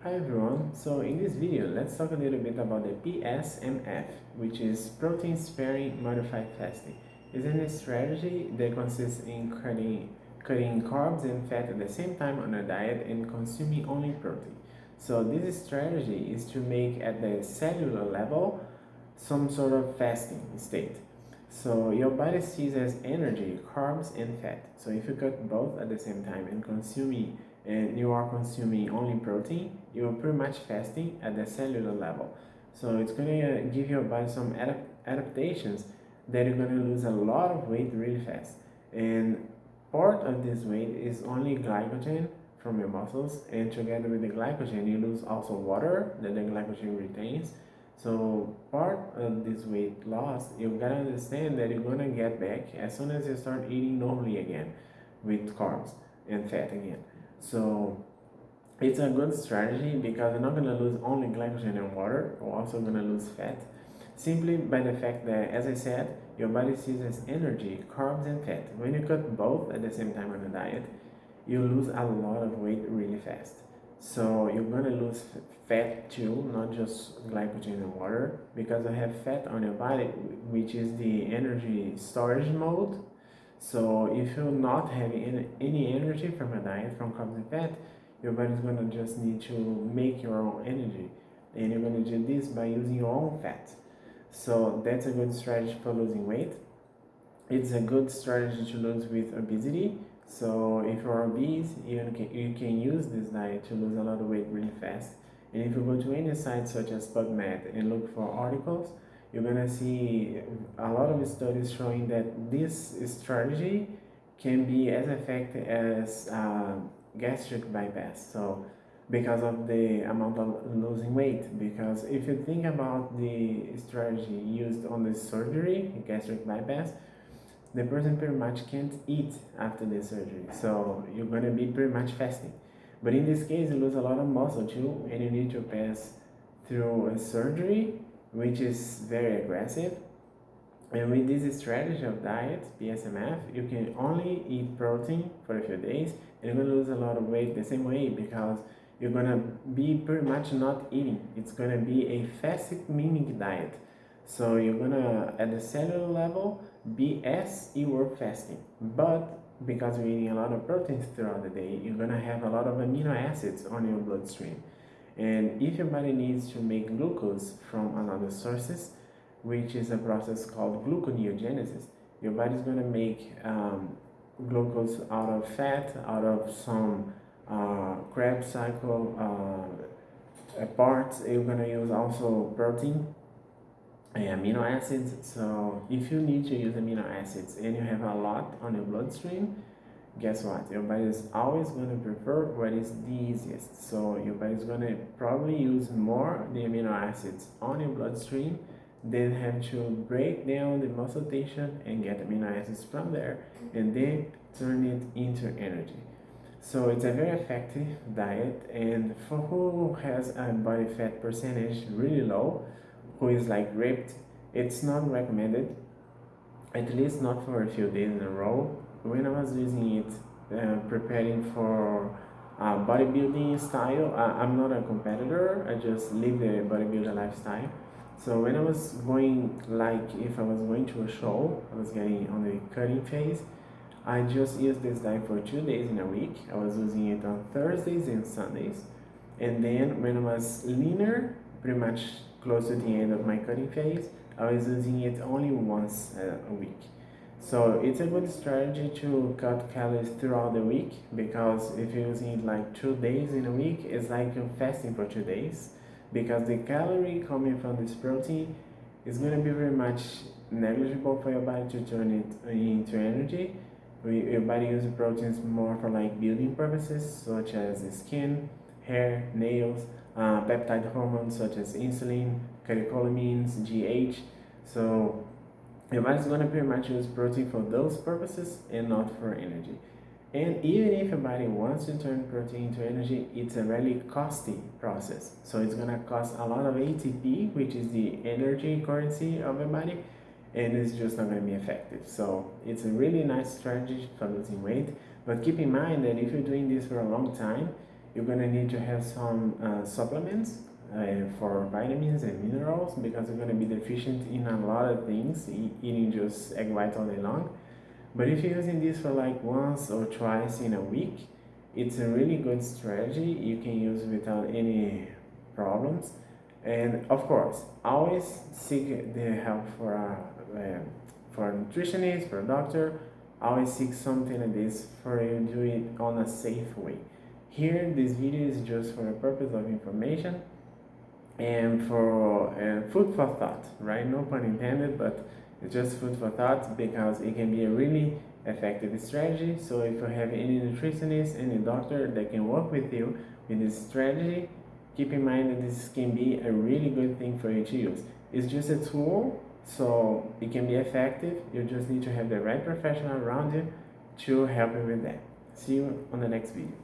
Hi everyone, so in this video let's talk a little bit about the PSMF, which is protein sparing modified fasting. It's a strategy that consists in cutting carbs and fat at the same time on a diet and consuming only protein. So this strategy is to make at the cellular level some sort of fasting state. So your body sees as energy, carbs and fat. So if you cut both at the same time and you are consuming only protein, you're pretty much fasting at the cellular level. So it's gonna give your body some adaptations that you're gonna lose a lot of weight really fast. And part of this weight is only glycogen from your muscles, and together with the glycogen, you lose also water that the glycogen retains. So part of this weight loss, you gotta understand that you're gonna get back as soon as you start eating normally again with carbs and fat again. So it's a good strategy because you're not gonna lose only glycogen and water, you're also gonna lose fat. Simply by the fact that, as I said, your body sees as energy, carbs and fat. When you cut both at the same time on a diet, you lose a lot of weight really fast. So you're gonna lose fat too, not just glycogen and water, because you have fat on your body, which is the energy storage mode. So if you're not having any energy from a diet, from carbs and fat, your body's gonna just need to make your own energy. And you're gonna do this by using your own fat. So that's a good strategy for losing weight. It's a good strategy to lose with obesity. So if you're obese, you can use this diet to lose a lot of weight really fast. And if you go to any site such as PubMed and look for articles, you're gonna see a lot of studies showing that this strategy can be as effective as gastric bypass. So because of the amount of losing weight, because if you think about the strategy used on the surgery, gastric bypass, the person pretty much can't eat after the surgery, so you're gonna be pretty much fasting. But in this case, you lose a lot of muscle too, and you need to pass through a surgery, which is very aggressive. And with this strategy of diet, PSMF, you can only eat protein for a few days, and you're gonna lose a lot of weight the same way because you're gonna be pretty much not eating. It's gonna be a fasting mimic diet. So you're gonna, at the cellular level, be as you were fasting, but because you're eating a lot of proteins throughout the day, you're gonna have a lot of amino acids on your bloodstream. And if your body needs to make glucose from another sources, which is a process called gluconeogenesis, your body's gonna make glucose out of fat, out of some Krebs cycle parts. You're gonna use also protein and amino acids. So if you need to use amino acids and you have a lot on your bloodstream, guess what? Your body is always going to prefer what is the easiest. So your body is going to probably use more the amino acids on your bloodstream than have to break down the muscle tissue and get amino acids from there and then turn it into energy. So it's a very effective diet, and for who has a body fat percentage really low, who is like ripped, it's not recommended, at least not for a few days in a row. When I was using it, preparing for bodybuilding style, I'm not a competitor, I just live the bodybuilder lifestyle. So when I was going, like if I was going to a show, I was getting on the cutting phase, I just used this diet for 2 days in a week. I was using it on Thursdays and Sundays. And then when I was leaner, pretty much close to the end of my cutting phase, I was using it only once a week. So it's a good strategy to cut calories throughout the week, because if you're using it like 2 days in a week, it's like you're fasting for 2 days, because the calorie coming from this protein is going to be very much negligible for your body to turn it into energy. Your body uses proteins more for like building purposes, such as skin, hair, nails, peptide hormones such as insulin, catecholamines, GH. So your body's gonna pretty much use protein for those purposes and not for energy. And even if your body wants to turn protein into energy, it's a really costly process. So it's gonna cost a lot of ATP, which is the energy currency of your body, and it's just not going to be effective. So it's a really nice strategy for losing weight, but keep in mind that if you're doing this for a long time, you're gonna need to have some supplements for vitamins and minerals, because you're gonna be deficient in a lot of things, eating just egg whites all day long. But if you're using this for like once or twice in a week, it's a really good strategy. You can use without any problems. And of course, always seek the help for a nutritionist, for a doctor. Always seek something like this for you to do it on a safe way. Here, this video is just for the purpose of information and for food for thought, right? No pun intended, but it's just food for thought, because it can be a really effective strategy. So if you have any nutritionist, any doctor that can work with you with this strategy, keep in mind that this can be a really good thing for you to use. It's just a tool, so it can be effective. You just need to have the right professional around you to help you with that. See you on the next video.